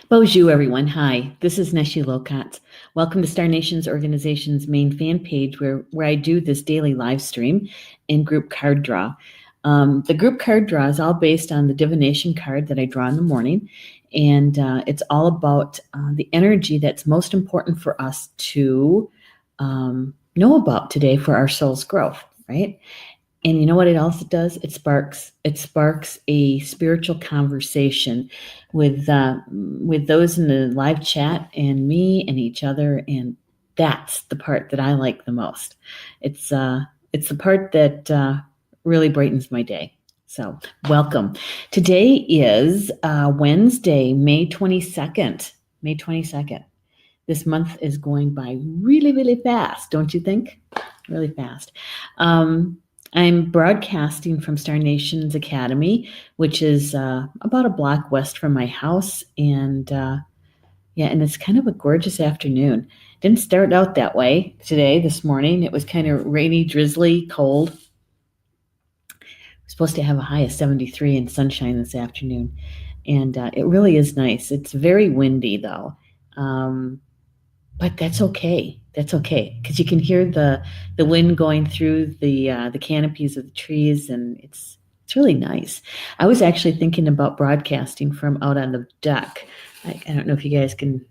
Bonjour, everyone. Hi, this is Neshi Lokotz. Welcome to Star Nations Organization's main fan page where I do this daily live stream and group card draw. The group card draw is all based on the divination card that I draw in the morning, and it's all about the energy that's most important for us to know about today for our soul's growth, right? And you know what it also does? It sparks a spiritual conversation with those in the live chat and me and each other, and that's the part that I like the most. It's the part that really brightens my day. So welcome. Today is Wednesday, May 22nd. May 22nd. This month is going by really, really fast, don't you think? Really fast. I'm broadcasting from Star Nations Academy, which is about a block west from my house, and and it's kind of a gorgeous afternoon. Didn't start out that way this morning. It was kind of rainy, drizzly, cold. We're supposed to have a high of 73 and sunshine this afternoon, and it really is nice. It's very windy though, but that's okay. That's okay, because you can hear the wind going through the canopies of the trees, and it's really nice. I was actually thinking about broadcasting from out on the deck. I don't know if you guys can.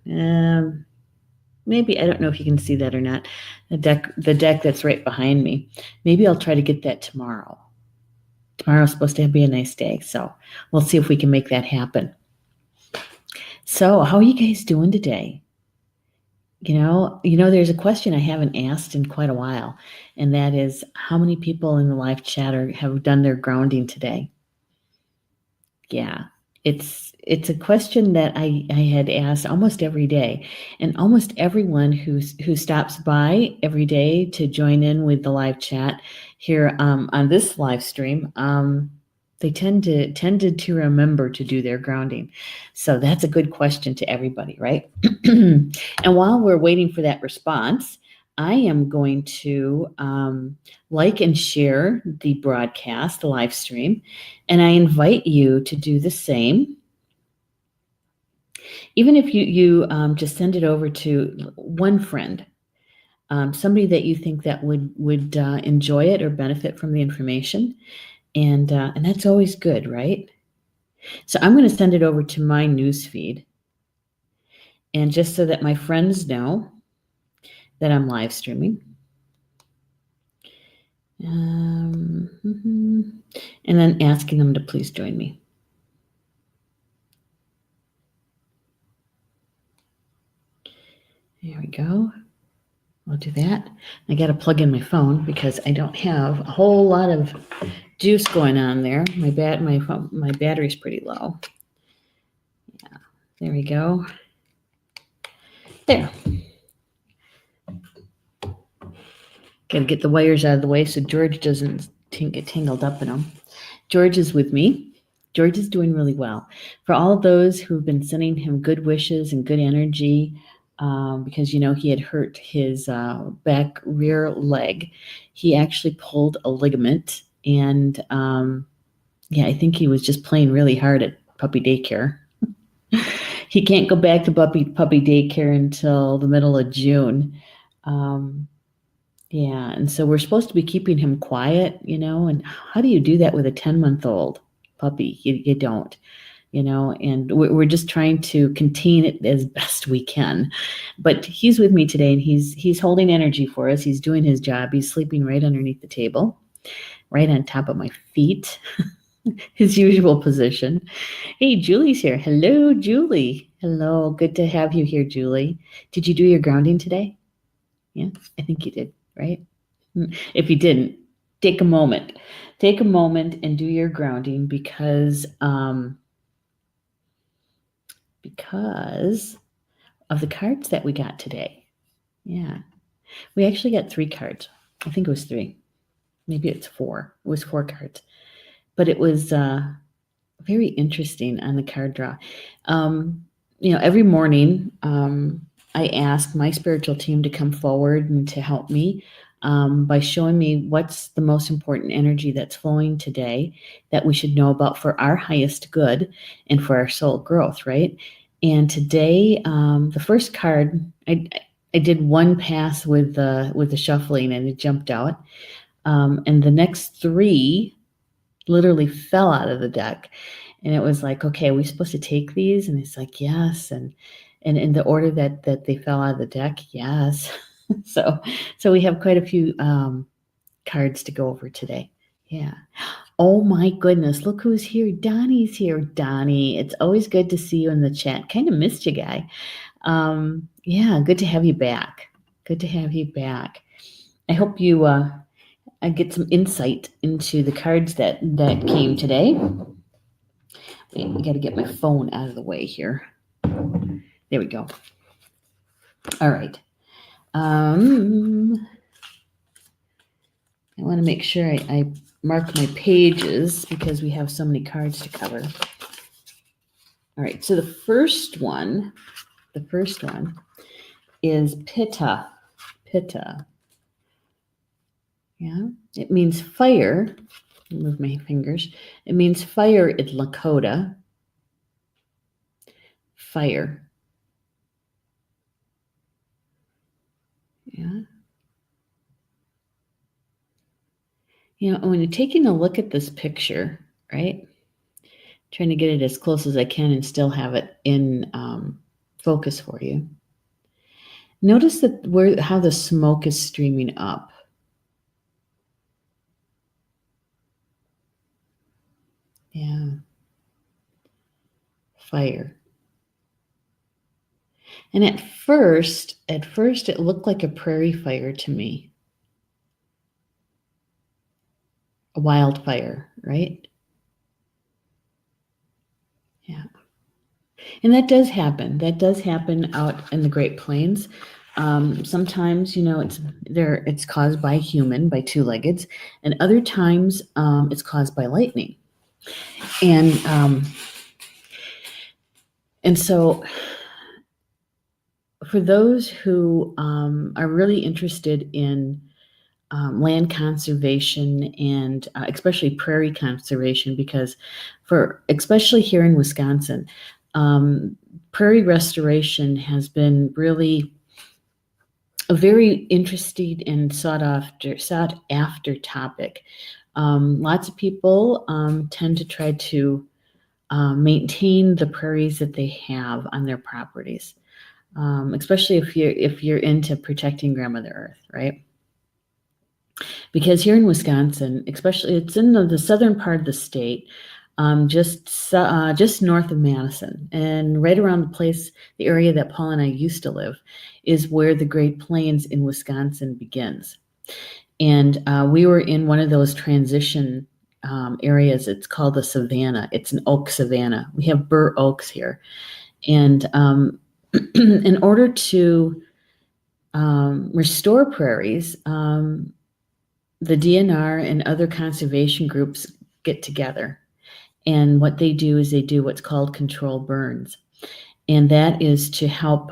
Maybe I don't know if you can see that or not. The deck that's right behind me. Maybe I'll try to get that tomorrow. Tomorrow's supposed to be a nice day, so we'll see if we can make that happen. So, how are you guys doing today? You know, there's a question I haven't asked in quite a while, and that is, how many people in the live chat have done their grounding today? Yeah, it's a question that I had asked almost every day, and almost everyone who stops by every day to join in with the live chat here on this live stream, they tended to remember to do their grounding. So that's a good question to everybody, right? And while we're waiting for that response, I am going to like and share the broadcast, the live stream, and I invite you to do the same. Even if you just send it over to one friend, somebody that you think that would enjoy it or benefit from the information. And that's always good, right? So I'm going to send it over to my news feed. And just so that my friends know that I'm live streaming. And then asking them to please join me. There we go. I'll do that. I got to plug in my phone because I don't have a whole lot of juice going on there. My battery's pretty low. Yeah, there we go. There. Got to get the wires out of the way so George doesn't get tangled up in them. George is with me. George is doing really well. For all of those who've been sending him good wishes and good energy, because he had hurt his back rear leg. He actually pulled a ligament, and I think he was just playing really hard at puppy daycare. He can't go back to puppy daycare until the middle of June. And so we're supposed to be keeping him quiet, and how do you do that with a 10-month-old puppy? You don't. And we're just trying to contain it as best we can. But he's with me today, and he's holding energy for us. He's doing his job. He's sleeping right underneath the table, right on top of my feet, his usual position. Hey, Julie's here. Hello, Julie. Hello. Good to have you here, Julie. Did you do your grounding today? Yeah, I think you did, right? If you didn't, take a moment. Take a moment and do your grounding because of the cards that we got today. Yeah. We actually got 3 cards. I think it was 3. Maybe it's 4. It was 4 cards. But it was very interesting on the card draw. Every morning I ask my spiritual team to come forward and to help me by showing me what's the most important energy that's flowing today that we should know about for our highest good and for our soul growth, right? And today, the first card, I did one pass with the shuffling and it jumped out. And the next three literally fell out of the deck. And it was like, okay, are we supposed to take these? And it's like, yes. And in the order that they fell out of the deck, yes. So we have quite a few cards to go over today. Yeah. Oh my goodness, look who's here. Donnie's here. Donnie, it's always good to see you in the chat. Kind of missed you, guy. Yeah, good to have you back. Good to have you back. I hope you get some insight into the cards that came today. Wait, I got to get my phone out of the way here. There we go. All right. I want to make sure I mark my pages because we have so many cards to cover. All right, so the first one is Pita. Pita. Yeah, it means fire. Move my fingers. It means fire in Lakota. Fire. Yeah. You know, when you're taking a look at this picture, right? Trying to get it as close as I can and still have it in focus for you. Notice that how the smoke is streaming up. Yeah. Fire. And at first it looked like a prairie fire to me. A wildfire, right? Yeah. And that does happen. That does happen out in the Great Plains. Sometimes, you know, it's caused by by two-leggeds, and other times it's caused by lightning. And so for those who are really interested in land conservation and especially prairie conservation, because especially here in Wisconsin, prairie restoration has been really a very interesting and sought after topic. Lots of people tend to try to maintain the prairies that they have on their properties, especially if you're into protecting Grandmother Earth, right? Because here in Wisconsin, especially, it's in the southern part of the state, just north of Madison, and right around the area that Paul and I used to live, is where the Great Plains in Wisconsin begins. And we were in one of those transition areas. It's called the savanna. It's an oak savanna. We have bur oaks here, and in order to restore prairies, the DNR and other conservation groups get together, and what they do is they do what's called control burns, and that is to help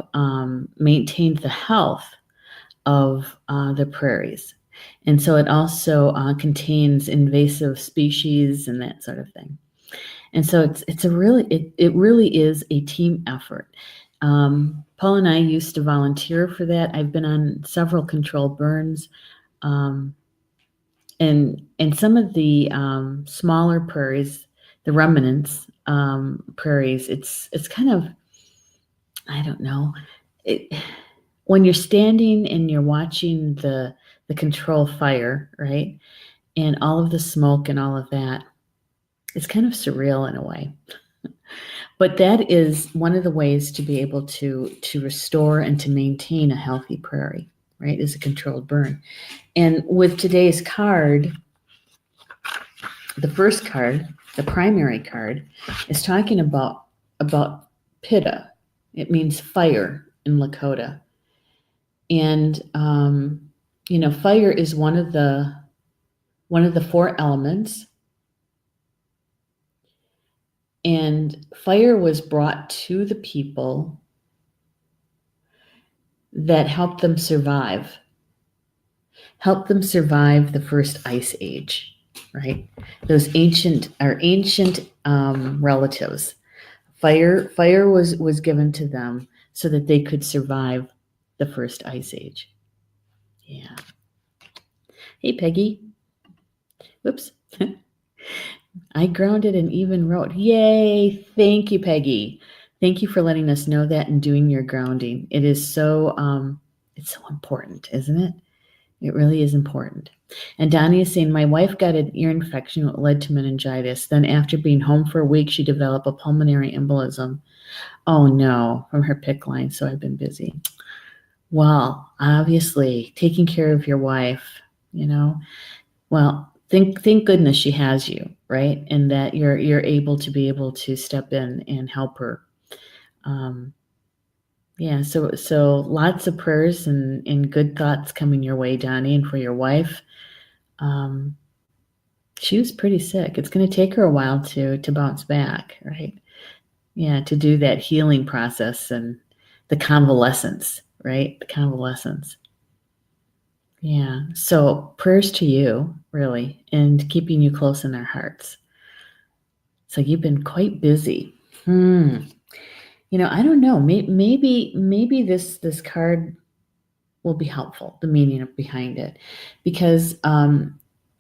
maintain the health of the prairies. And so it also contains invasive species and that sort of thing. And so it really is a team effort. Paul and I used to volunteer for that. I've been on several control burns. And some of the smaller prairies, the remnants prairies, it's kind of, I don't know, when you're standing and you're watching the control fire, right, and all of the smoke and all of that, it's kind of surreal in a way. But that is one of the ways to be able to restore and to maintain a healthy prairie, right, is a controlled burn. And with today's card, the first card, the primary card, is talking about Pita. It means fire in Lakota. And you know, fire is one of the four elements. And fire was brought to the people that helped them survive the first ice age, right? Those ancient relatives Fire was given to them so that they could survive the first ice age. Yeah. Hey, Peggy. Whoops. I grounded and even wrote. Yay. Thank you, Peggy. Thank you for letting us know that and doing your grounding. It is so, it's so important, isn't it? It really is important. And Donnie is saying, my wife got an ear infection that led to meningitis. Then after being home for a week, she developed a pulmonary embolism. Oh no, from her PICC line, so I've been busy. Well, obviously, taking care of your wife, well, thank goodness she has you, right? And that you're able to step in and help her. Yeah, so lots of prayers and good thoughts coming your way, Donnie, and for your wife. She was pretty sick. It's going to take her a while to bounce back, right? Yeah, to do that healing process and the convalescence, right? The convalescence. Yeah, so prayers to you, really, and keeping you close in our hearts. So you've been quite busy. I don't know. Maybe this card will be helpful, the meaning behind it, because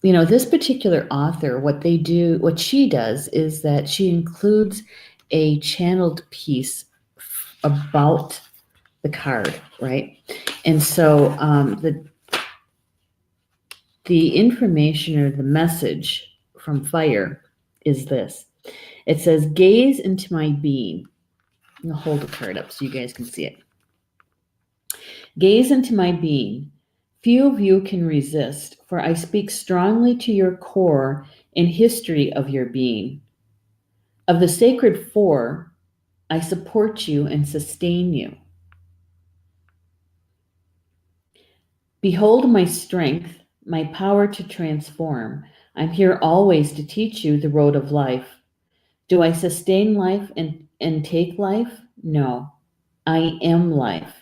this particular author, what she does is that she includes a channeled piece about the card, right? And so the information or the message from fire is this. It says, gaze into my being. I'm going to hold the card up so you guys can see it. Gaze into my being. Few of you can resist, for I speak strongly to your core and history of your being. Of the sacred four, I support you and sustain you. Behold my strength, my power to transform. I'm here always to teach you the road of life. Do I sustain life and take life? No, I am life.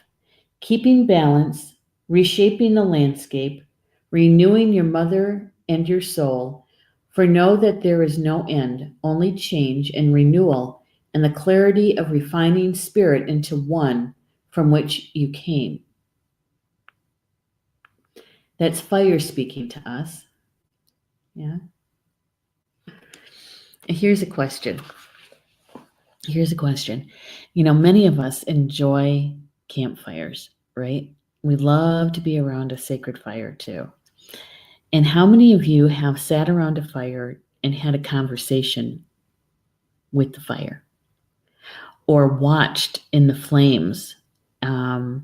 Keeping balance, reshaping the landscape, renewing your mother and your soul. For know that there is no end, only change and renewal, and the clarity of refining spirit into one from which you came. That's fire speaking to us. Yeah. Here's a question. Many of us enjoy campfires, right? We love to be around a sacred fire too. And how many of you have sat around a fire and had a conversation with the fire? Or watched in the flames? Because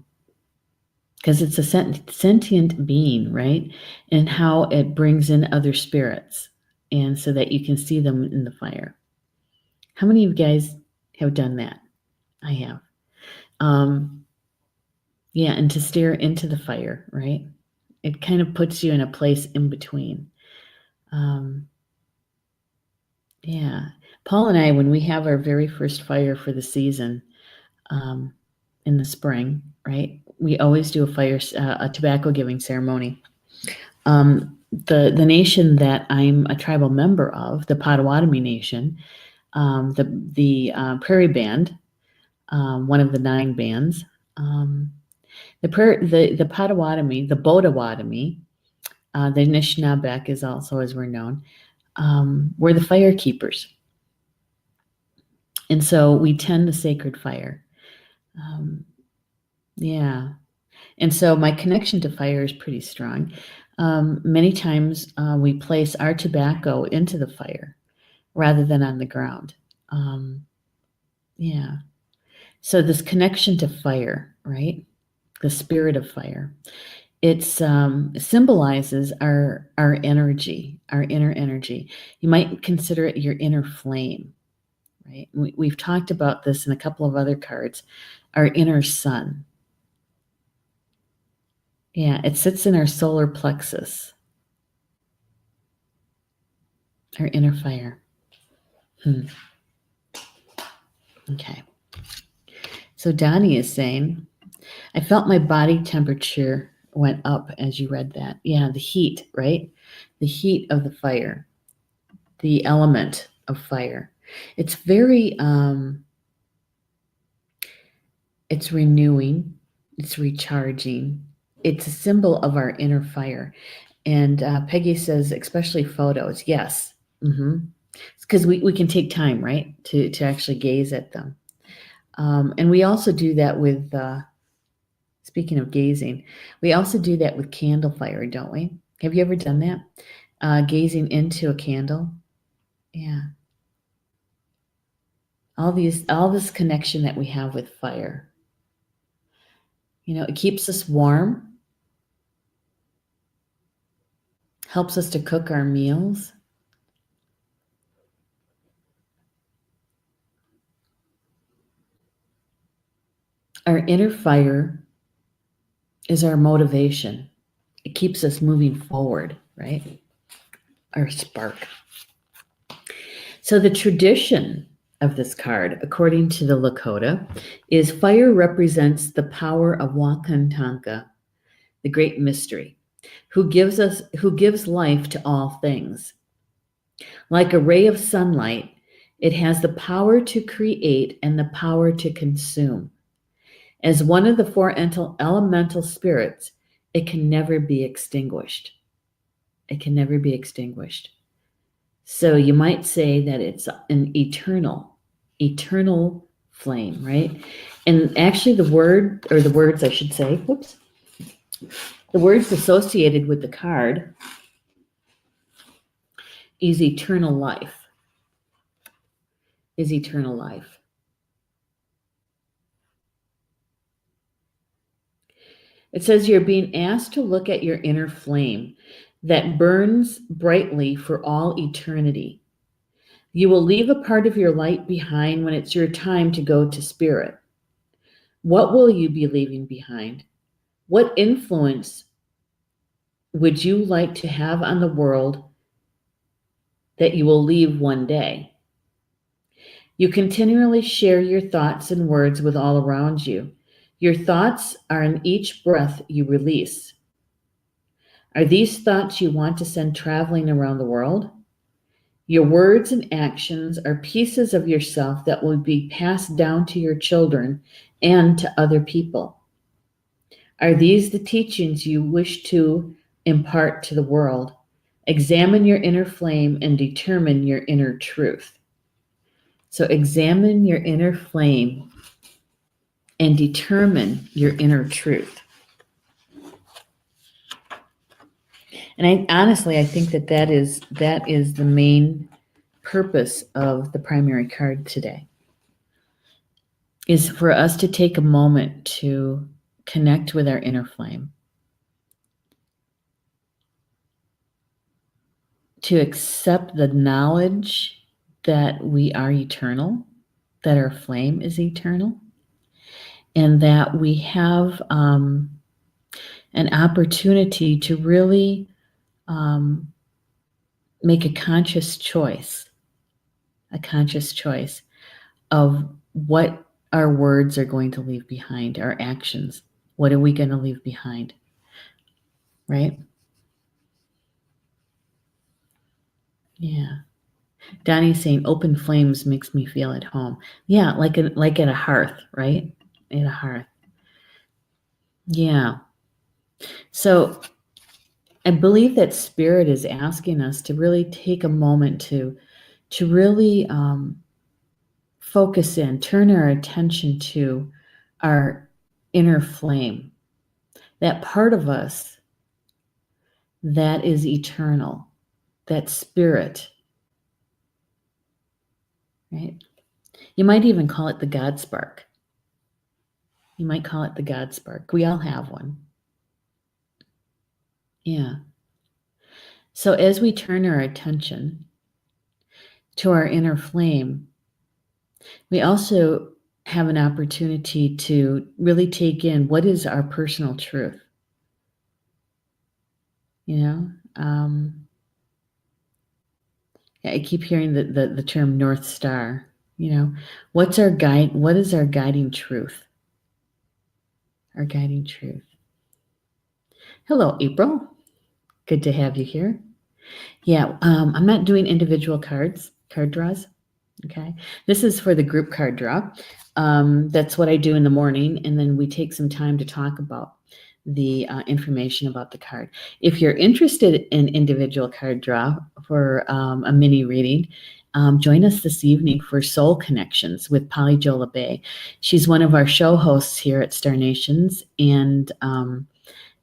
it's a sentient being, right? And how it brings in other spirits, and so that you can see them in the fire. How many of you guys have done that? I have. Yeah, and to stare into the fire, right? It kind of puts you in a place in between. Yeah. Paul and I, when we have our very first fire for the season in the spring, right? We always do a tobacco giving ceremony. The nation that I'm a tribal member of, the Potawatomi Nation, the Prairie Band, one of the 9 bands, the Potawatomi, the Potawatomi, the Anishinaabeg is also as we're known, we're the fire keepers. And so we tend the sacred fire. Yeah. And so my connection to fire is pretty strong. Many times we place our tobacco into the fire rather than on the ground. Yeah. So this connection to fire, right? The spirit of fire. It symbolizes our energy, our inner energy. You might consider it your inner flame, right? We've talked about this in a couple of other cards. Our inner sun. Yeah, it sits in our solar plexus. Our inner fire. Okay. So Donnie is saying, I felt my body temperature went up as you read that. Yeah, the heat, right? The heat of the fire. The element of fire. It's very It's renewing. It's recharging. It's a symbol of our inner fire. And Peggy says, especially photos. Yes. Because we can take time, right, to actually gaze at them. And we also do that with, speaking of gazing, we also do that with candle fire, don't we? Have you ever done that? Gazing into a candle? Yeah. All this connection that we have with fire. It keeps us warm, helps us to cook our meals. Our inner fire is our motivation. It keeps us moving forward, right? Our spark. So the tradition of this card, according to the Lakota, is fire represents the power of Wakantanka, the great mystery, who gives life to all things. Like a ray of sunlight, it has the power to create and the power to consume. As one of the four elemental spirits, it can never be extinguished. It can never be extinguished. So you might say that it's an eternal flame, right? And actually the words I should say, the words associated with the card is eternal life. Is eternal life. It says you're being asked to look at your inner flame that burns brightly for all eternity. You will leave a part of your light behind when it's your time to go to spirit. What will you be leaving behind? What influence would you like to have on the world that you will leave one day? You continually share your thoughts and words with all around you. Your thoughts are in each breath you release. Are these thoughts you want to send traveling around the world? Your words and actions are pieces of yourself that will be passed down to your children and to other people. Are these the teachings you wish to impart to the world? Examine your inner flame and determine your inner truth. So examine your inner flame and determine your inner truth. And I think that is the main purpose of the primary card today, is for us to take a moment to connect with our inner flame, to accept the knowledge that we are eternal, that our flame is eternal, and that we have an opportunity to really make a conscious choice of what our words are going to leave behind, our actions. What are we going to leave behind? Right? Yeah. Donnie's saying open flames makes me feel at home. Yeah, like at a hearth, right? At a hearth. Yeah. So I believe that Spirit is asking us to really take a moment to really focus in, turn our attention to our inner flame, that part of us that is eternal, that spirit, right? You might even call it the God spark. You might call it the God spark. We all have one. Yeah. So as we turn our attention to our inner flame, we also have an opportunity to really take in what is our personal truth. I keep hearing the term North Star. What's our guide? What is our guiding truth? Our guiding truth. Hello, April. Good to have you here. Yeah, I'm not doing individual card draws. Okay. This is for the group card draw. That's what I do in the morning, and then we take some time to talk about the information about the card. If you're interested in individual card draw for a mini reading, join us this evening for Soul Connections with Polly Jola Bay. She's one of our show hosts here at Star Nations, and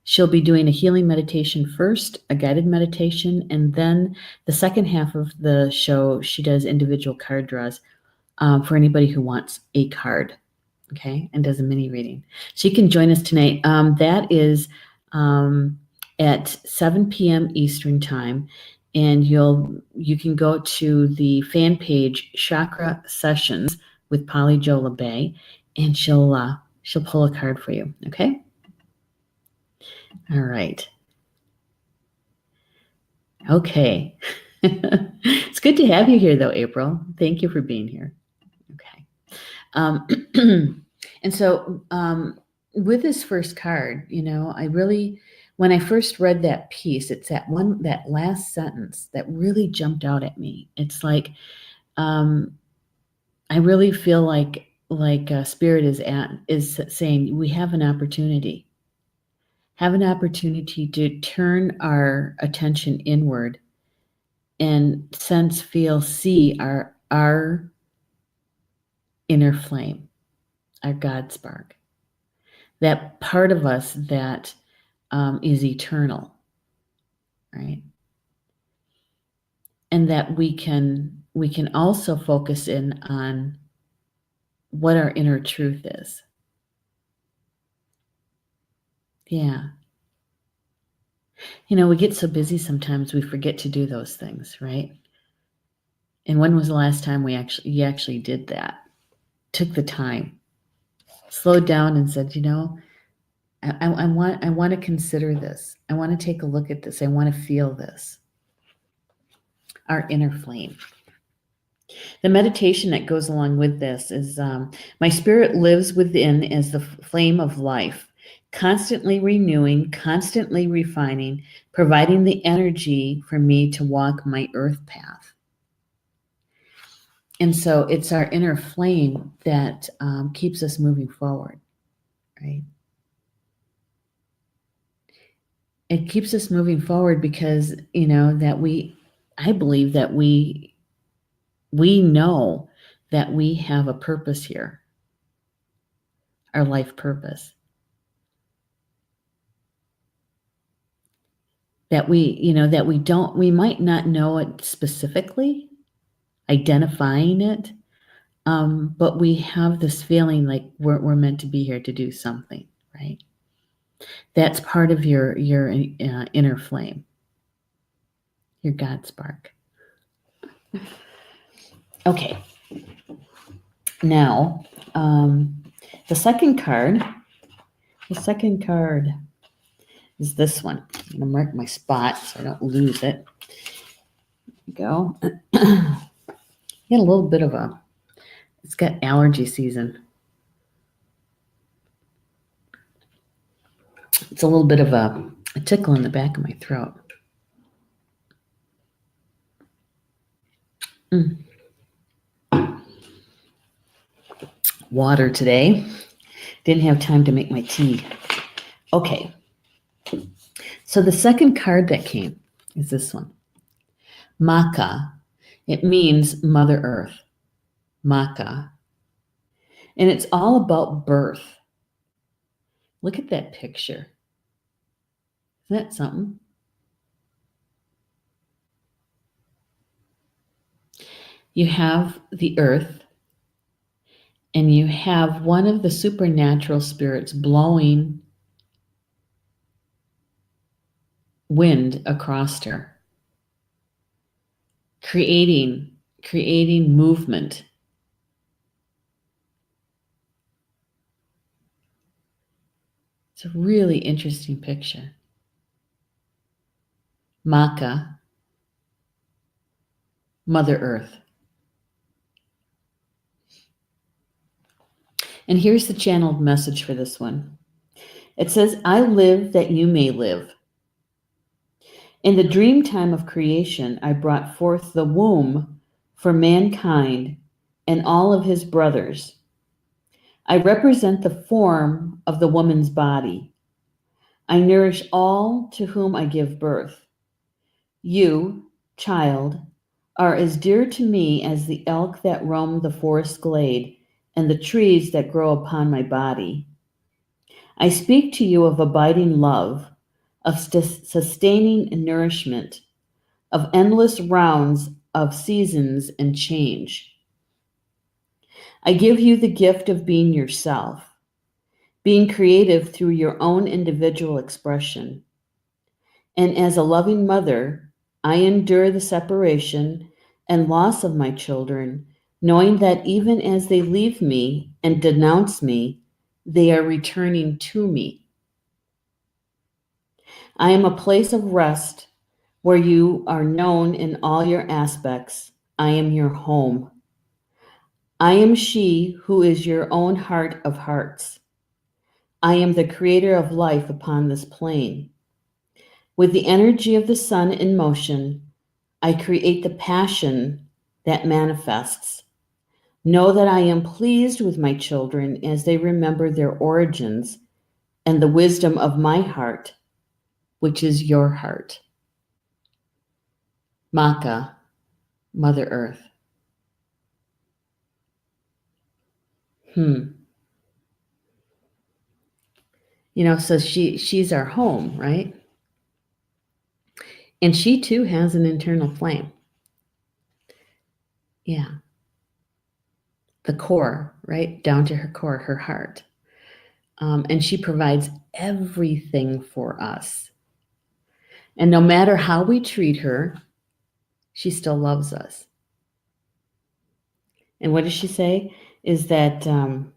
she'll be doing a healing meditation first, a guided meditation, and then the second half of the show, she does individual card draws for anybody who wants a card, okay, and does a mini reading. So you can join us tonight. That is at 7 p.m. Eastern Time, and you can go to the fan page Chakra Sessions with Polly Jola Bay, and she'll pull a card for you, okay? All right. Okay. It's good to have you here, though, April. Thank you for being here. Okay. And so with this first card, when I first read that piece, it's that last sentence that really jumped out at me. It's like, I really feel like Spirit is saying we have an opportunity. Have an opportunity to turn our attention inward and sense, feel, see our inner flame, our God spark, that part of us that is eternal, right? And that we can also focus in on what our inner truth is. Yeah. We get so busy sometimes we forget to do those things, right? And when was the last time you actually did that? Took the time, slowed down and said, I want to consider this. I want to take a look at this. I want to feel this. Our inner flame. The meditation that goes along with this is my spirit lives within as the flame of life, constantly renewing, constantly refining, providing the energy for me to walk my earth path. And so it's our inner flame that keeps us moving forward, right? It keeps us moving forward because, I believe that we know that we have a purpose here, our life purpose. That we might not know it specifically, identifying it, but we have this feeling like we're meant to be here to do something, right? That's part of your inner flame, your God spark. Okay. Now, the second card is this one. I'm going to mark my spot so I don't lose it. There we go. Get a little bit of it's got allergy season. It's a little bit of a tickle in the back of my throat. Water today. Didn't have time to make my tea. Okay. So the second card that came is this one. Maka. It means Mother Earth. Maka. And it's all about birth. Look at that picture. Isn't that something? You have the earth, and you have one of the supernatural spirits blowing wind across her, creating movement. It's a really interesting picture. Maka, Mother Earth. And here's the channeled message for this one. It says, I live that you may live. In the dream time of creation, I brought forth the womb for mankind and all of his brothers. I represent the form of the woman's body. I nourish all to whom I give birth. You, child, are as dear to me as the elk that roam the forest glade and the trees that grow upon my body. I speak to you of abiding love, of sustaining nourishment, of endless rounds of seasons and change. I give you the gift of being yourself, being creative through your own individual expression. And as a loving mother, I endure the separation and loss of my children, knowing that even as they leave me and denounce me, they are returning to me. I am a place of rest where you are known in all your aspects. I am your home. I am she who is your own heart of hearts. I am the creator of life upon this plane. With the energy of the sun in motion, I create the passion that manifests. Know that I am pleased with my children as they remember their origins and the wisdom of my heart, which is your heart. Maka, Mother Earth. So she's our home, right? And she too has an internal flame. Yeah. The core, right? Down to her core, her heart. And she provides everything for us. And no matter how we treat her, she still loves us. And what does she say? Is that, and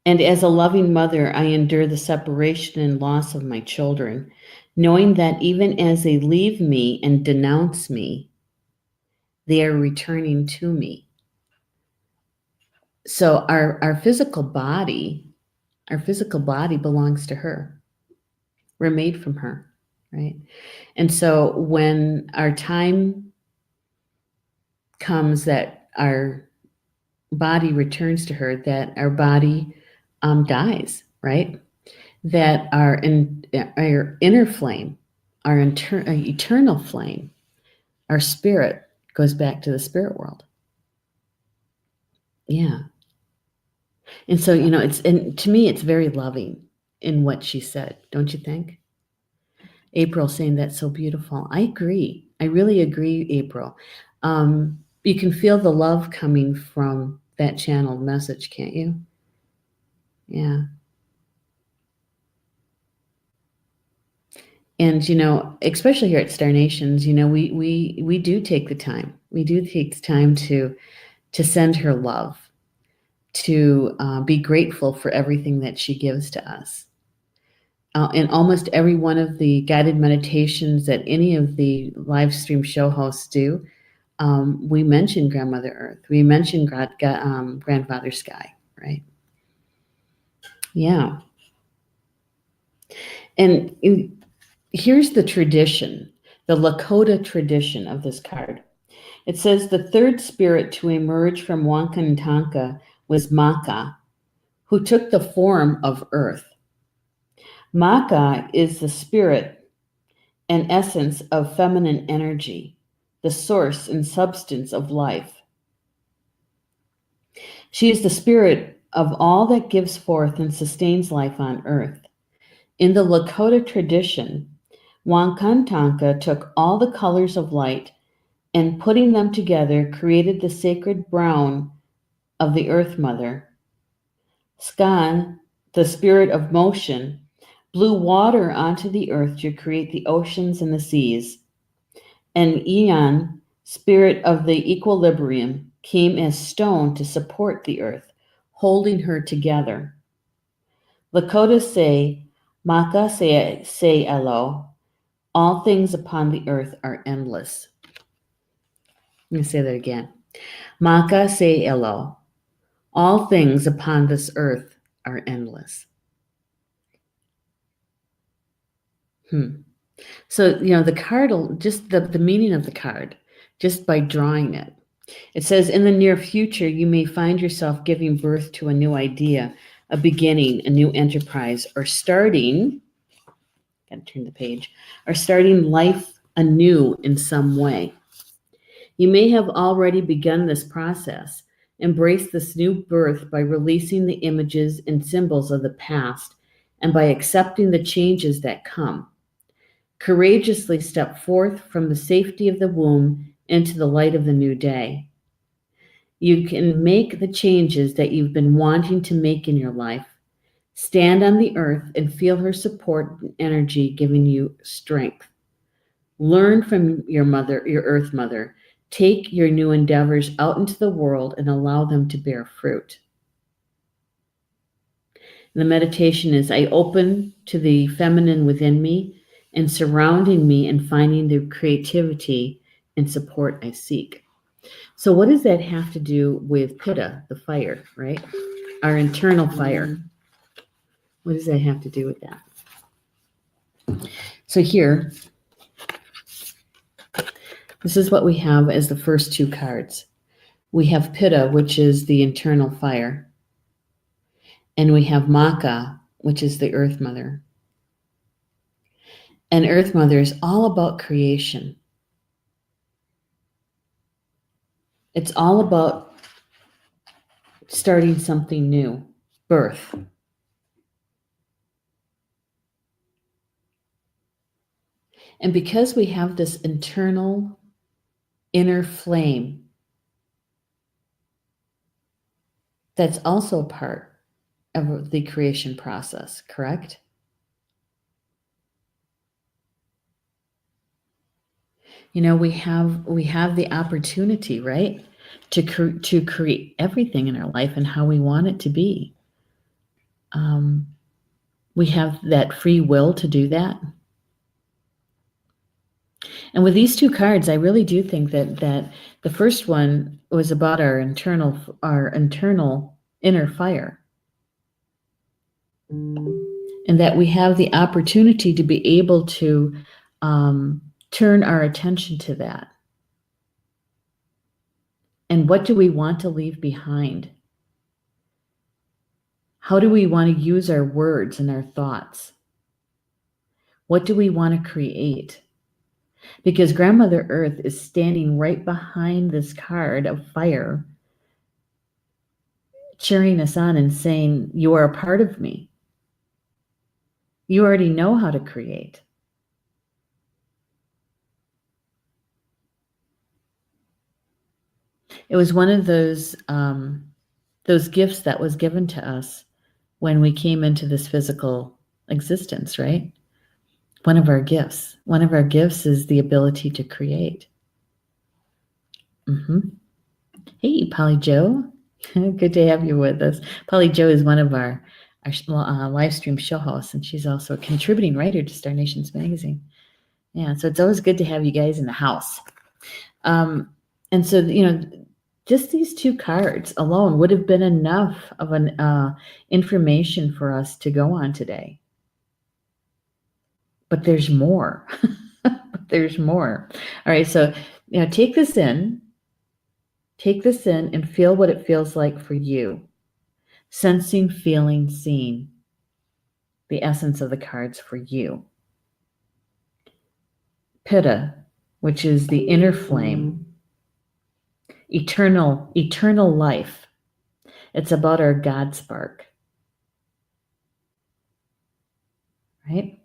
as a loving mother, I endure the separation and loss of my children, knowing that even as they leave me and denounce me, they are returning to me. So our physical body belongs to her. We're made from her, right? And so when our time comes that our body returns to her, that our body dies, right? That our inner flame, our eternal flame, our spirit goes back to the spirit world. Yeah. And so, and to me, it's very loving in what she said, don't you think? April saying that's so beautiful. I agree. I really agree, April. You can feel the love coming from that channeled message, can't you? Yeah. And especially here at Star Nations, we do take the time. We do take the time to send her love, to be grateful for everything that she gives to us. In almost every one of the guided meditations that any of the live stream show hosts do, we mention Grandmother Earth. We mention Grandfather Sky, right? Yeah. And here's the tradition, the Lakota tradition of this card. It says the third spirit to emerge from Wakantanka was Maka, who took the form of Earth. Maka is the spirit and essence of feminine energy, the source and substance of life. She is the spirit of all that gives forth and sustains life on Earth. In the Lakota tradition, Wakantanka took all the colors of light and putting them together created the sacred brown of the Earth Mother. Skan, the spirit of motion, blew water onto the earth to create the oceans and the seas. And Ian, spirit of the equilibrium, came as stone to support the earth, holding her together. Lakota say, Maka say elo, all things upon the earth are endless. Let me say that again. Maka say elo, all things upon this earth are endless. So, the card, just the meaning of the card, just by drawing it, It says, in the near future, you may find yourself giving birth to a new idea, a beginning, a new enterprise, or starting, gotta turn the page, or starting life anew in some way. You may have already begun this process. Embrace this new birth by releasing the images and symbols of the past and by accepting the changes that come. Courageously step forth from the safety of the womb into the light of the new day. You can make the changes that you've been wanting to make in your life. Stand on the earth and feel her support and energy giving you strength. Learn from your mother, your earth mother. Take your new endeavors out into the world and allow them to bear fruit. And the meditation is, I open to the feminine within me and surrounding me and finding the creativity and support I seek. So what does that have to do with Pita, the fire, right? Our internal fire. What does that have to do with that? So here, this is what we have as the first two cards. We have Pita, which is the internal fire. And we have Maka, which is the Earth Mother. And Earth Mother is all about creation. It's all about starting something new, birth. And because we have this internal inner flame, that's also part of the creation process, correct? You know, we have the opportunity, right, to create everything in our life and how we want it to be. We have that free will to do that. And with these two cards, I really do think that the first one was about our internal inner fire. And that we have the opportunity to be able to turn our attention to that. And what do we want to leave behind? How do we want to use our words and our thoughts? What do we want to create? Because Grandmother Earth is standing right behind this card of fire, cheering us on and saying, you are a part of me. You already know how to create. It was one of those gifts that was given to us when we came into this physical existence, right? One of our gifts. One of our gifts is the ability to create. Hey, Polly Joe. Good to have you with us. Polly Joe is one of our live stream show hosts, and she's also a contributing writer to Star Nations magazine. Yeah, so it's always good to have you guys in the house. And so, you know, just these two cards alone would have been enough of an information for us to go on today. But there's more. There's more. All right, so you know, take this in and feel what it feels like for you. Sensing, feeling, seeing the essence of the cards for you. Pita, which is the inner flame. Eternal life. It's about our God spark. Right?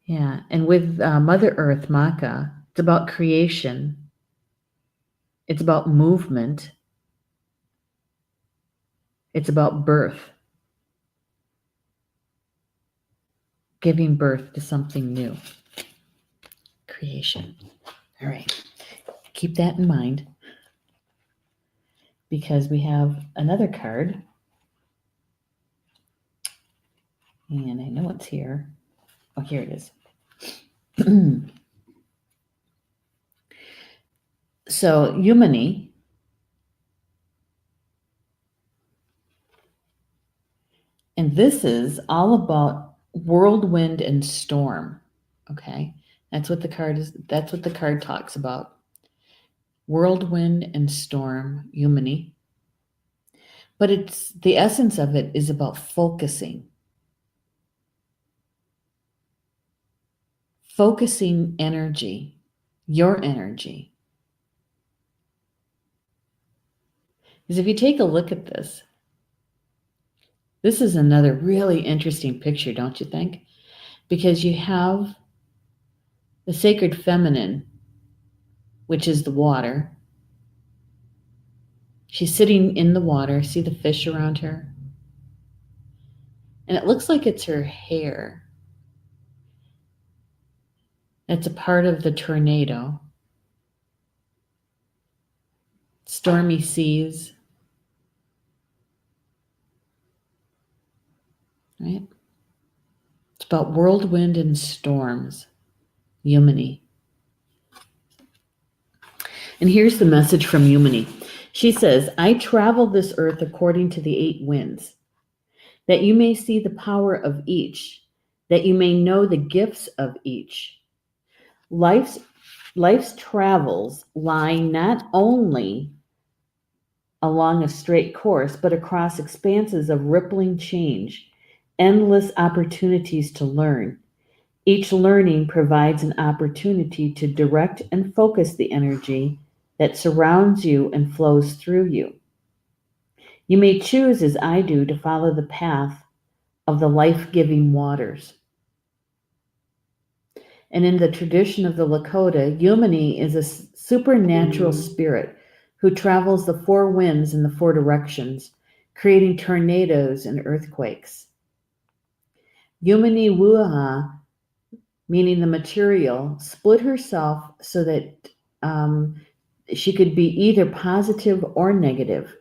Yeah, and with Mother Earth, Maka, it's about creation. It's about movement. It's about birth. Giving birth to something new. Creation. All right. Keep that in mind because we have another card. And I know it's here. Oh, here it is. So, Yumeni, and this is all about Whirlwind and Storm. Okay, that's what the card is. That's what the card talks about. Whirlwind and Storm, Yumeni. But it's the essence of it is about focusing. Focusing energy, your energy. Because if you take a look at this is another really interesting picture, don't you think? Because you have the sacred feminine, which is the water. She's sitting in the water. See the fish around her? And it looks like it's her hair. That's a part of the tornado. Stormy seas. Right? It's about whirlwind and storms. Yumeni. And here's the message from Yumeni. She says, I travel this earth according to the 8 winds, that you may see the power of each, that you may know the gifts of each. Life's travels lie not only along a straight course, but across expanses of rippling change, endless opportunities to learn. Each learning provides an opportunity to direct and focus the energy that surrounds you and flows through you. You may choose, as I do, to follow the path of the life-giving waters. And in the tradition of the Lakota, Yumeni is a supernatural spirit who travels the 4 winds in the 4 directions, creating tornadoes and earthquakes. Yumeni Wuha, meaning the material, split herself so that she could be either positive or negative.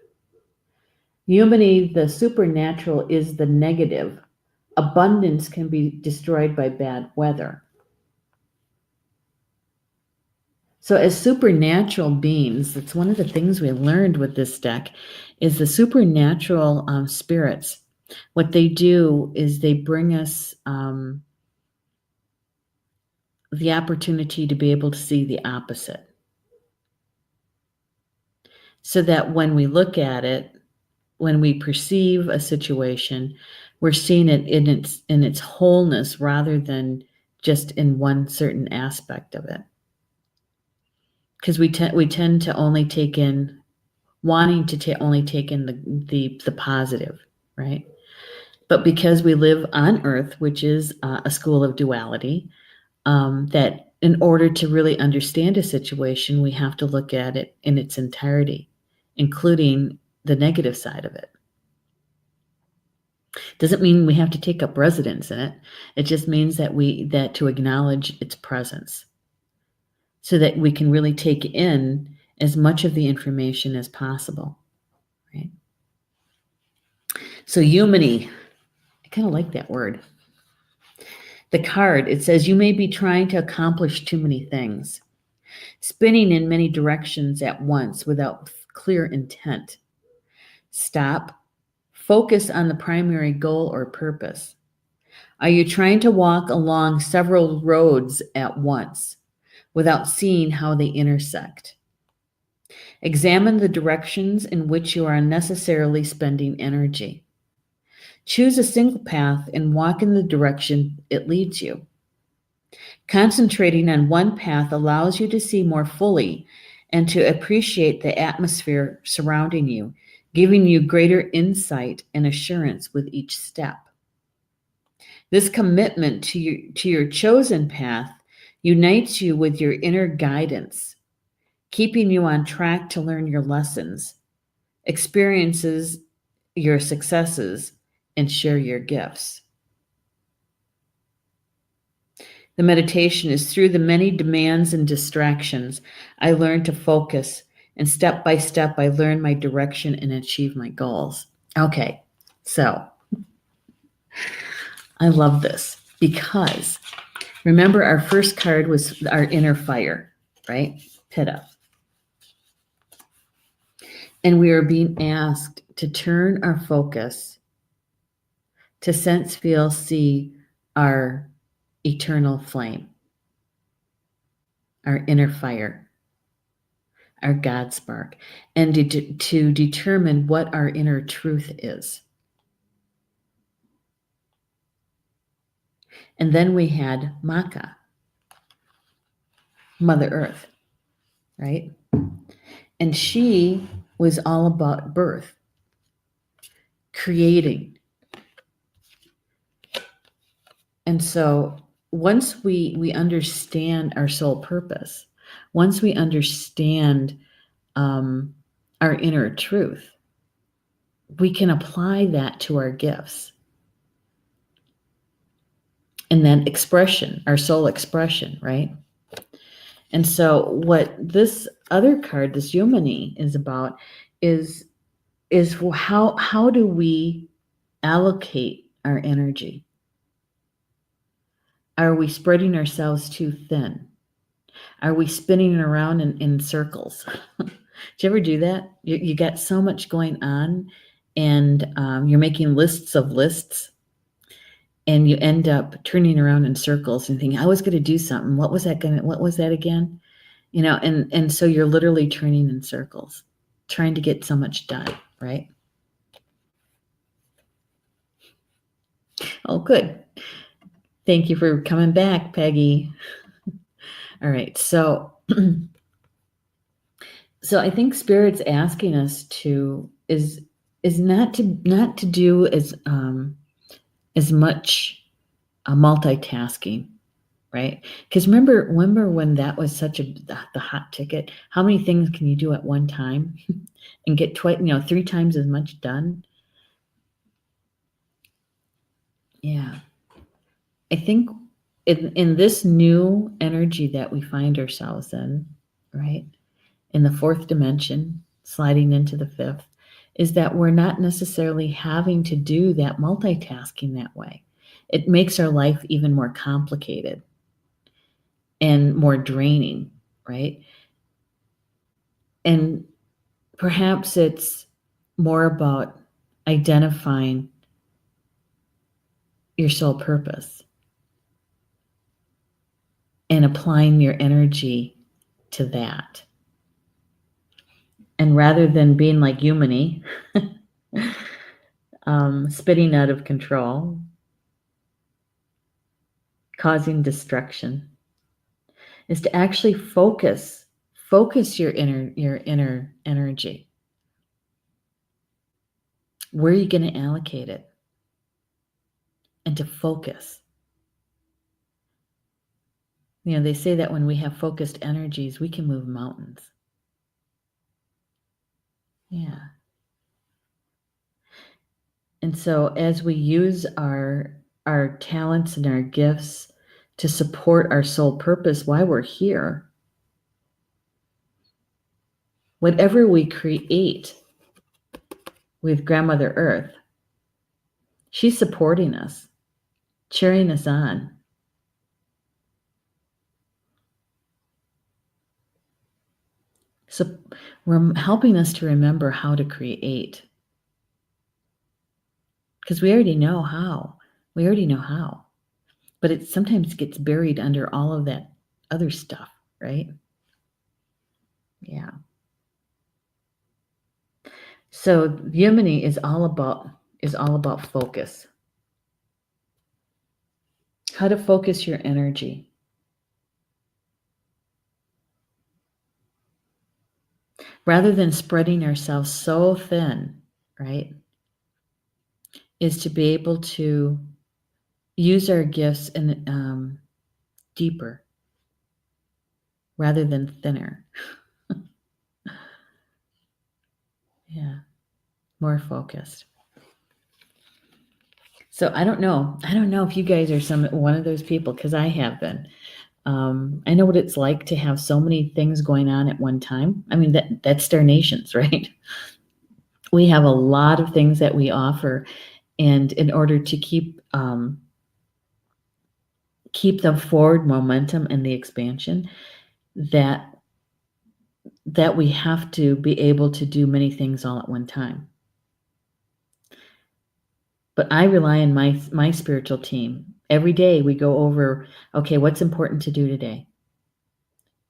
Yumeni, the supernatural, is the negative. Abundance can be destroyed by bad weather. So as supernatural beings, that's one of the things we learned with this deck, is the supernatural spirits. What they do is they bring us the opportunity to be able to see the opposite. So that when we look at it, when we perceive a situation, we're seeing it in its wholeness rather than just in one certain aspect of it. Because we tend to only take in, wanting to only take in the positive, right? But because we live on Earth, which is a school of duality, that in order to really understand a situation, we have to look at it in its entirety, including the negative side of it. Doesn't mean we have to take up residence in it. It just means that to acknowledge its presence, so that we can really take in as much of the information as possible, right? So Yumeni, I kind of like that word. The card, it says, you may be trying to accomplish too many things, spinning in many directions at once without clear intent. Stop. Focus on the primary goal or purpose. Are you trying to walk along several roads at once without seeing how they intersect? Examine the directions in which you are unnecessarily spending energy. Choose a single path and walk in the direction it leads you. Concentrating on one path allows you to see more fully and to appreciate the atmosphere surrounding you, giving you greater insight and assurance with each step. This commitment to your chosen path unites you with your inner guidance, keeping you on track to learn your lessons, experiences your successes, and share your gifts. The meditation is through the many demands and distractions, I learn to focus, and step by step, I learn my direction and achieve my goals. Okay, so I love this because remember our first card was our inner fire, right? Pita. And we are being asked to turn our focus to sense, feel, see our eternal flame, our inner fire. our God spark, and to determine what our inner truth is. And then we had Maka, Mother Earth, right? And she was all about birth, creating. And so once we understand our soul purpose, once we understand our inner truth, we can apply that to our gifts. And then expression, our soul expression, right? And so what this other card, this Yumeni, is about is how do we allocate our energy? Are we spreading ourselves too thin? Are we spinning around in circles? Do you ever do that? You got so much going on, and you're making lists of lists, and you end up turning around in circles and thinking, I was going to do something. What was that again? And so you're literally turning in circles, trying to get so much done, right? Oh, good. Thank you for coming back, Peggy. All right. So I think Spirit's asking us is not to do as much multitasking, right? Because remember when that was such the hot ticket. How many things can you do at one time and get 3 times as much done? Yeah, I think in this new energy that we find ourselves in, right, in the 4th dimension, sliding into the 5th, is that we're not necessarily having to do that multitasking that way. It makes our life even more complicated and more draining, right? And perhaps it's more about identifying your soul purpose and applying your energy to that. And rather than being like Yumeni, spitting out of control, causing destruction, is to actually focus your inner energy. Where are you going to allocate it? And to focus. They say that when we have focused energies, we can move mountains. Yeah. And so as we use our talents and our gifts to support our soul purpose while we're here, whatever we create with Grandmother Earth, she's supporting us, cheering us on. So we're helping us to remember how to create. Because we already know how. But it sometimes gets buried under all of that other stuff, right? Yeah. So Yumeni is all about focus. How to focus your energy. Rather than spreading ourselves so thin, right? Is to be able to use our gifts in deeper rather than thinner. Yeah, more focused. So I don't know if you guys are one of those people, because I have been. I know what it's like to have so many things going on at one time. I mean, that's Star Nations, right? We have a lot of things that we offer, and in order to keep the forward momentum and the expansion, that we have to be able to do many things all at one time. But I rely on my spiritual team. Every day we go over, okay, what's important to do today?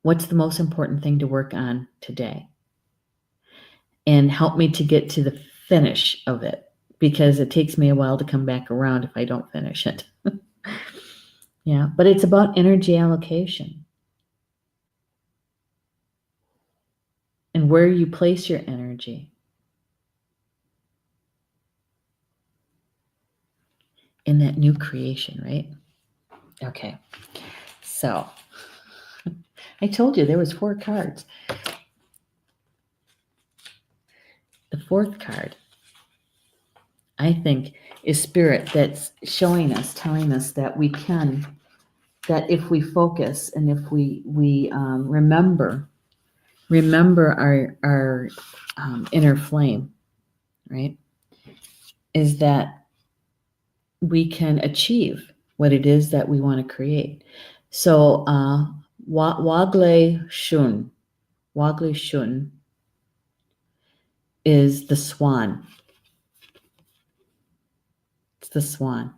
What's the most important thing to work on today? And help me to get to the finish of it, because it takes me a while to come back around if I don't finish it. Yeah, but it's about energy allocation and where you place your energy in that new creation, right? Okay, so I told you there was 4 cards. The 4th card, I think, is Spirit that's showing us, telling us that we can, that if we focus and if we remember our inner flame, right, is that we can achieve what it is that we want to create. So Wagle Shun is the swan. It's the swan.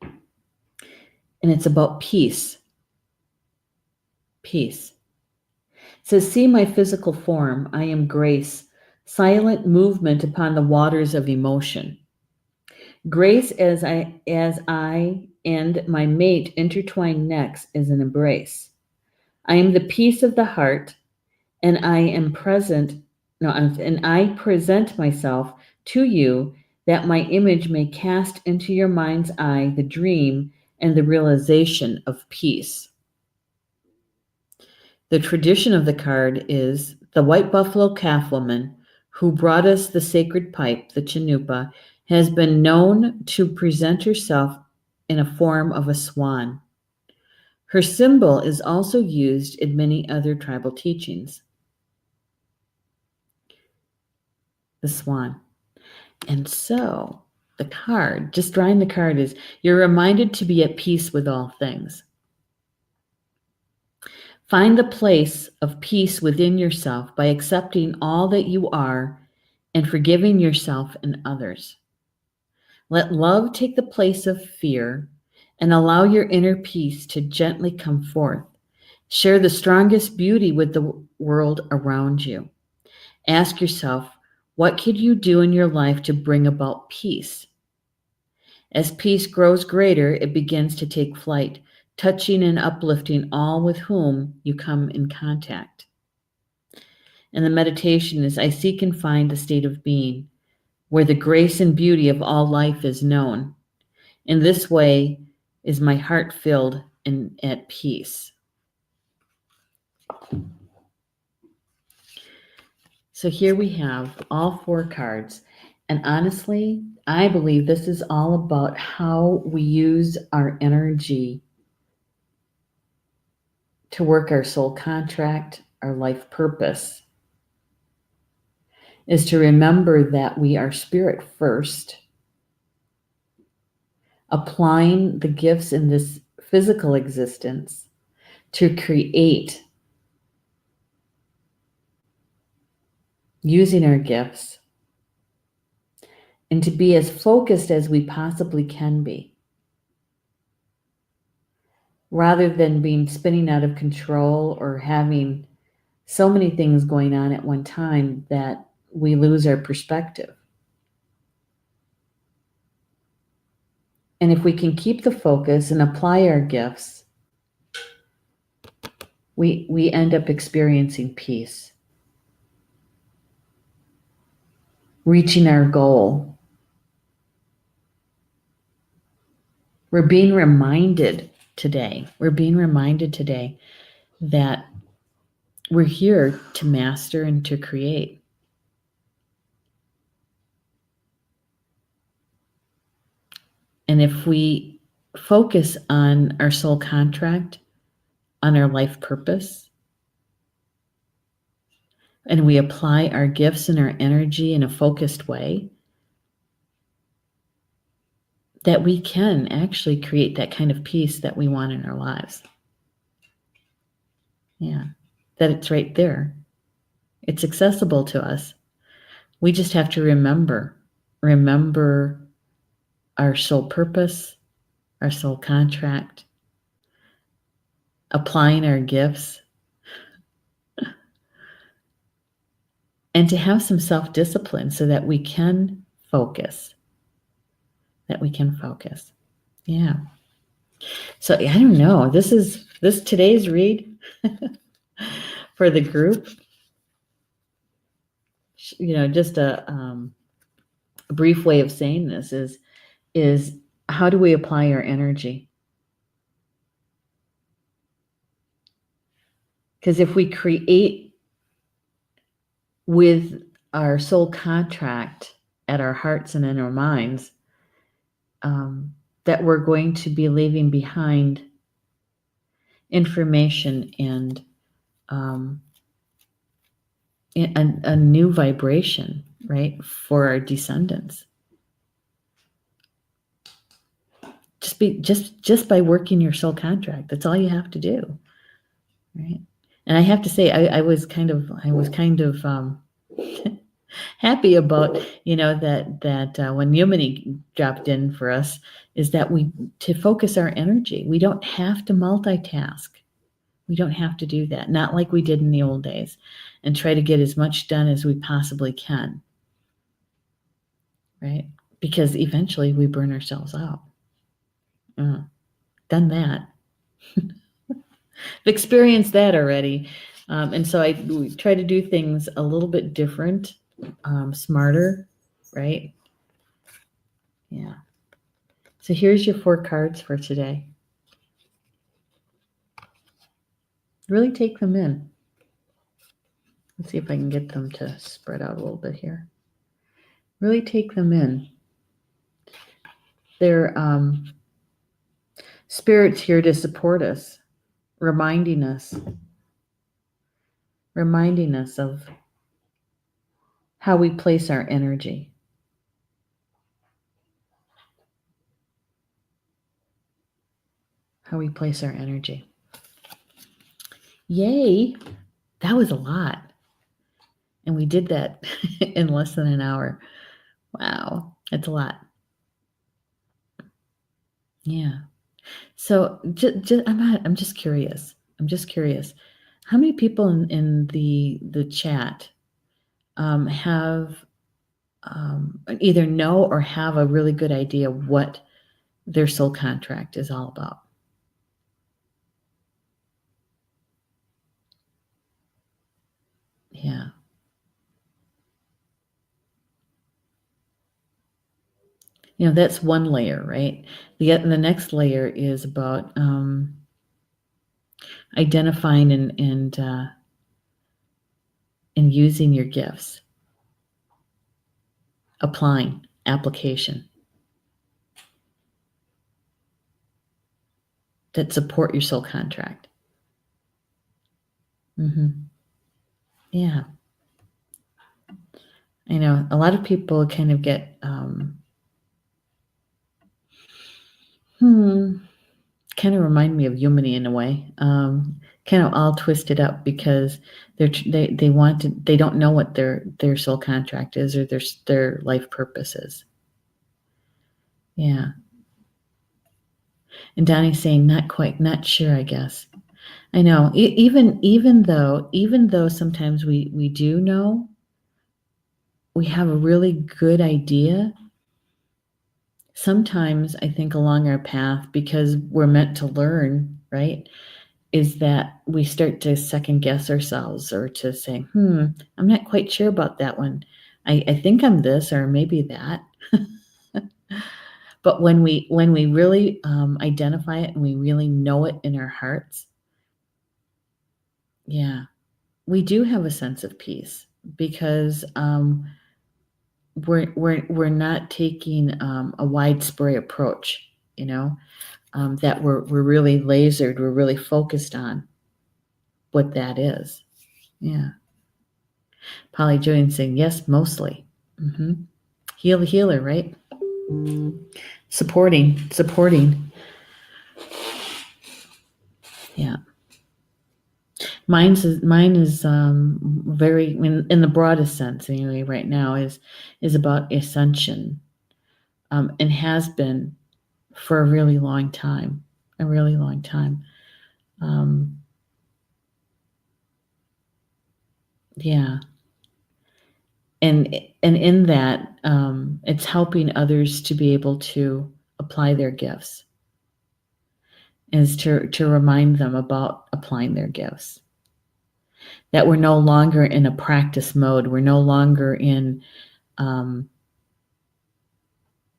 And it's about peace. Peace. It says, see my physical form. I am grace, silent movement upon the waters of emotion. Grace as I and my mate intertwine necks is an embrace. I am the peace of the heart, and I present myself to you that my image may cast into your mind's eye the dream and the realization of peace. The tradition of the card is the white buffalo calf woman who brought us the sacred pipe, the chanupa, has been known to present herself in a form of a swan. Her symbol is also used in many other tribal teachings. The swan. And so the card, just drawing the card, is you're reminded to be at peace with all things. Find the place of peace within yourself by accepting all that you are and forgiving yourself and others. Let love take the place of fear and allow your inner peace to gently come forth. Share the strongest beauty with the world around you. Ask yourself, what could you do in your life to bring about peace? As peace grows greater, it begins to take flight, touching and uplifting all with whom you come in contact. And the meditation is, I seek and find a state of being where the grace and beauty of all life is known. In this way is my heart filled and at peace. So here we have all 4 cards. And honestly, I believe this is all about how we use our energy to work our soul contract, our life purpose, is to remember that we are spirit first, applying the gifts in this physical existence to create, using our gifts, and to be as focused as we possibly can be, rather than being spinning out of control or having so many things going on at one time that we lose our perspective. And if we can keep the focus and apply our gifts, we end up experiencing peace, reaching our goal. We're being reminded today that we're here to master and to create. And if we focus on our soul contract, on our life purpose, and we apply our gifts and our energy in a focused way, that we can actually create that kind of peace that we want in our lives. Yeah, that it's right there. It's accessible to us. We just have to remember our soul purpose, our soul contract, applying our gifts, and to have some self-discipline so that we can focus. Yeah. So I don't know. This today's read for the group. Just a brief way of saying this is how do we apply our energy? Because if we create with our soul contract at our hearts and in our minds, that we're going to be leaving behind information and a new vibration, right, for our descendants. Just by working your soul contract, that's all you have to do, right? And I have to say, I was kind of happy about that when Yumeni dropped in for us, is that to focus our energy. We don't have to multitask. We don't have to do that, not like we did in the old days, and try to get as much done as we possibly can, right? Because eventually we burn ourselves out. Done that. Experienced that already. And so we try to do things a little bit different, smarter, right? Yeah. So here's your 4 cards for today. Really take them in. Let's see if I can get them to spread out a little bit here. Really take them in. They're spirits here to support us, reminding us of how we place our energy. How we place our energy. Yay! That was a lot. And we did that in less than an hour. Wow, that's a lot. Yeah. So I'm just curious. How many people in the chat have either know or have a really good idea what their soul contract is all about? Yeah. That's one layer, right? The next layer is about identifying and using your gifts, application that support your soul contract. Yeah. I know a lot of people kind of get kind of remind me of Yumeni in a way, kind of all twisted up because they don't know what their soul contract is or their life purpose is. Yeah. And Donnie's saying not sure, I guess. I know. Even though sometimes we do know, we have a really good idea. Sometimes I think along our path, because we're meant to learn, right, is that we start to second guess ourselves or to say, I'm not quite sure about that one. I think I'm this or maybe that. But when we really identify it and we really know it in our hearts, yeah, we do have a sense of peace because we're not taking a widespread approach, that we're really lasered, we're really focused on what that is. Yeah. Polly Julian saying yes, mostly. Healer, right? Supporting. Yeah. Mine is very in the broadest sense anyway. Right now is about ascension, and has been for a really long time. Yeah. And in that, it's helping others to be able to apply their gifts, is to remind them about applying their gifts. That we're no longer in a practice mode. We're no longer in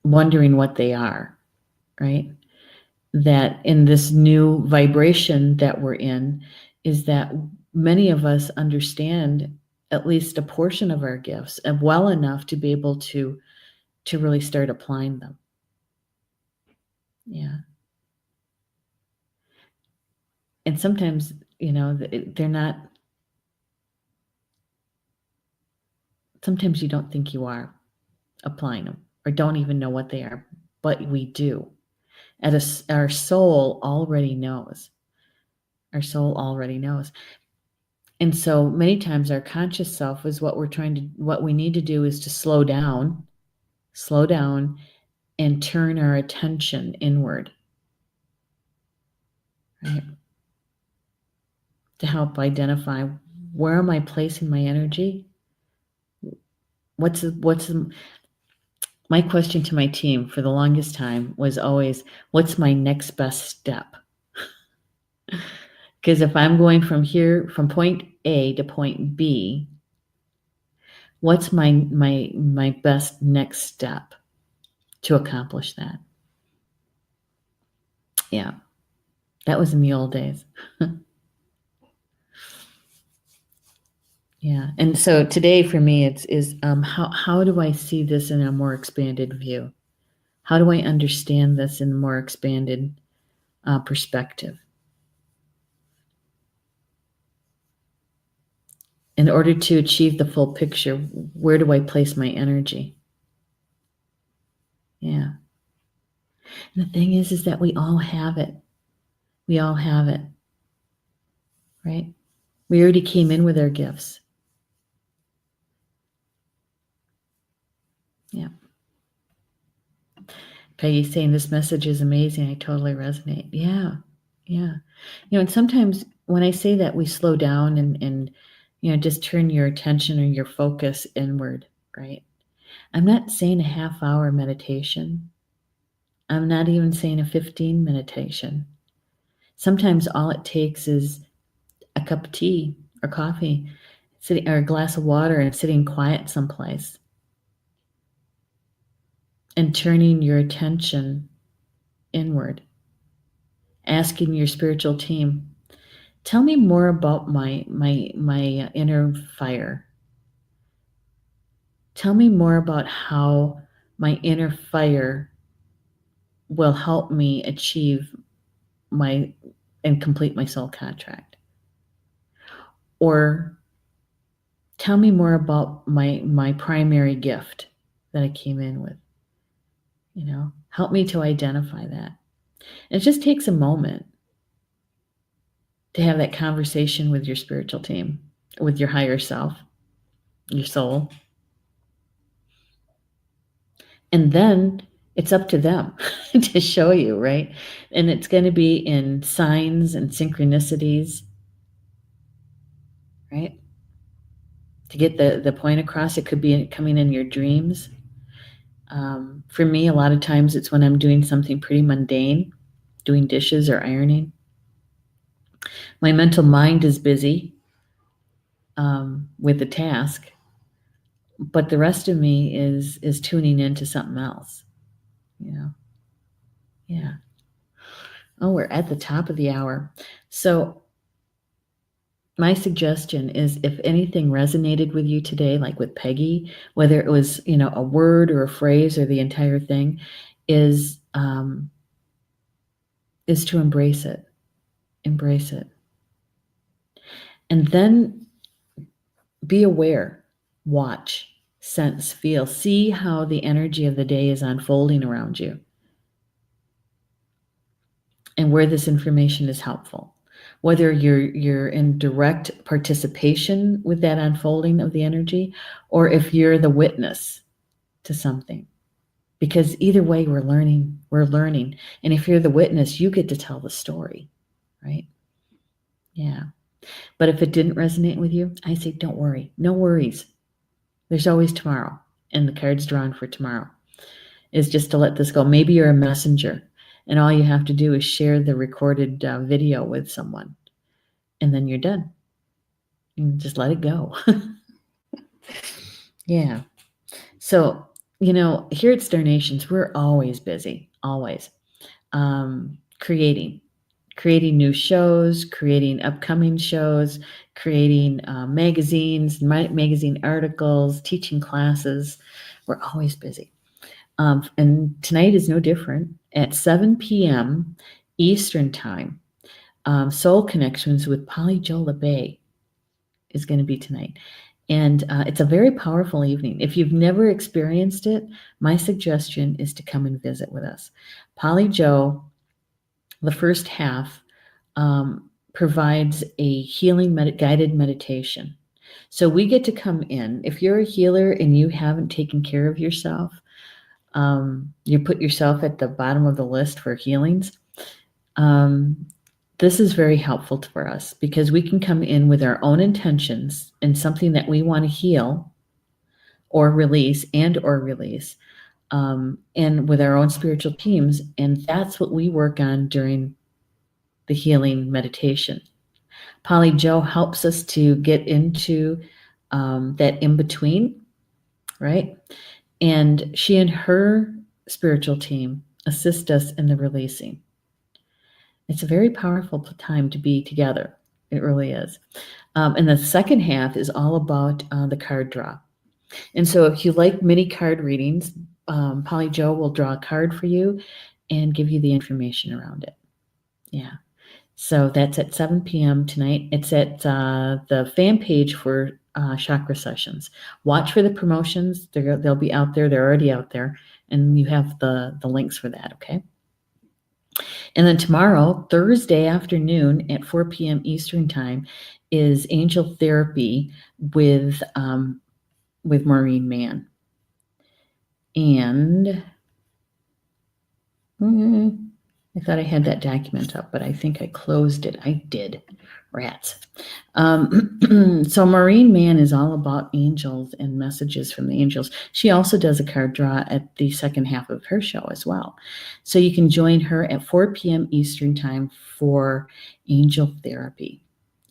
wondering what they are, right? That in this new vibration that we're in, is that many of us understand at least a portion of our gifts and well enough to be able to really start applying them. Yeah. And sometimes, they're not, sometimes you don't think you are applying them or don't even know what they are, but we do. Our soul already knows. Our soul already knows. And so many times our conscious self is what we need to do is to slow down and turn our attention inward, right? To help identify, where am I placing my energy? My question to my team for the longest time was always, what's my next best step? Because if I'm going from point A to point B, what's my best next step to accomplish that? Yeah, that was in the old days. Yeah, and so today for me, is how do I see this in a more expanded view? How do I understand this in a more expanded perspective? In order to achieve the full picture, where do I place my energy? Yeah. And the thing is that we all have it. We all have it, right? We already came in with our gifts. Yeah. Peggy's saying this message is amazing. I totally resonate. Yeah. Yeah. And sometimes when I say that, we slow down and just turn your attention or your focus inward, right? I'm not saying a half-hour meditation. I'm not even saying a 15 meditation. Sometimes all it takes is a cup of tea or coffee, sitting, or a glass of water, and sitting quiet someplace and turning your attention inward, asking your spiritual team, tell me more about my inner fire. Tell me more about how my inner fire will help me achieve and complete my soul contract. Or tell me more about my primary gift that I came in with. Help me to identify that. It just takes a moment to have that conversation with your spiritual team, with your higher self, your soul. And then it's up to them to show you, right? And it's going to be in signs and synchronicities, right? To get the point across, it could be coming in your dreams. For me, a lot of times it's when I'm doing something pretty mundane, doing dishes or ironing. My mental mind is busy with the task, but the rest of me is tuning into something else. Yeah. Oh, we're at the top of the hour. So my suggestion is, if anything resonated with you today, like with Peggy, whether it was, a word or a phrase or the entire thing, is to embrace it. Embrace it. And then be aware, watch, sense, feel, see how the energy of the day is unfolding around you and where this information is helpful. Whether you're in direct participation with that unfolding of the energy, or if you're the witness to something. Because either way, we're learning. And if you're the witness, you get to tell the story, right? Yeah. But if it didn't resonate with you, I say, don't worry. No worries. There's always tomorrow, and the cards drawn for tomorrow is just to let this go. Maybe you're a messenger, and all you have to do is share the recorded video with someone, and then you're done. And just let it go. Yeah. So, here at Star Nations, we're always busy, always creating new shows, creating upcoming shows, creating magazines, magazine articles, teaching classes. We're always busy. And tonight is no different. At 7 p.m. Eastern Time, Soul Connections with Polly Jo LeBay is going to be tonight. And it's a very powerful evening. If you've never experienced it, my suggestion is to come and visit with us. Polly Jo, the first half, provides a healing guided meditation. So we get to come in. If you're a healer and you haven't taken care of yourself, you put yourself at the bottom of the list for healings, this is very helpful for us because we can come in with our own intentions and something that we want to heal or release and with our own spiritual teams. And that's what we work on during the healing meditation. Polly Jo helps us to get into that in between, right? And she and her spiritual team assist us in the releasing. It's a very powerful time to be together. It really is. And the second half is all about the card draw. And so if you like mini card readings, Polly Jo will draw a card for you and give you the information around it. Yeah. So that's at 7 p.m. tonight. It's at the fan page for chakra sessions. Watch for the promotions. They'll be out there. They're already out there. And you have the links for that, okay? And then tomorrow, Thursday afternoon at 4 p.m. Eastern Time, is Angel Therapy with Maureen Mann. And I thought I had that document up, but I think I closed it. I did. Rats. So Maureen Mann is all about angels and messages from the angels. She also does a card draw at the second half of her show as well. So you can join her at 4 p.m. Eastern Time for Angel Therapy.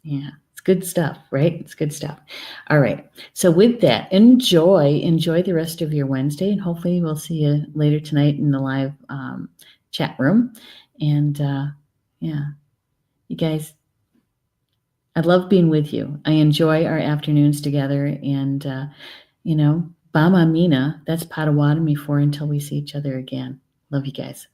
Yeah, it's good stuff, right? It's good stuff. All right. So with that, enjoy the rest of your Wednesday, and hopefully we'll see you later tonight in the live chat room. And yeah, you guys, I love being with you. I enjoy our afternoons together. And, Bama Mina, that's Potawatomi for until we see each other again. Love you guys.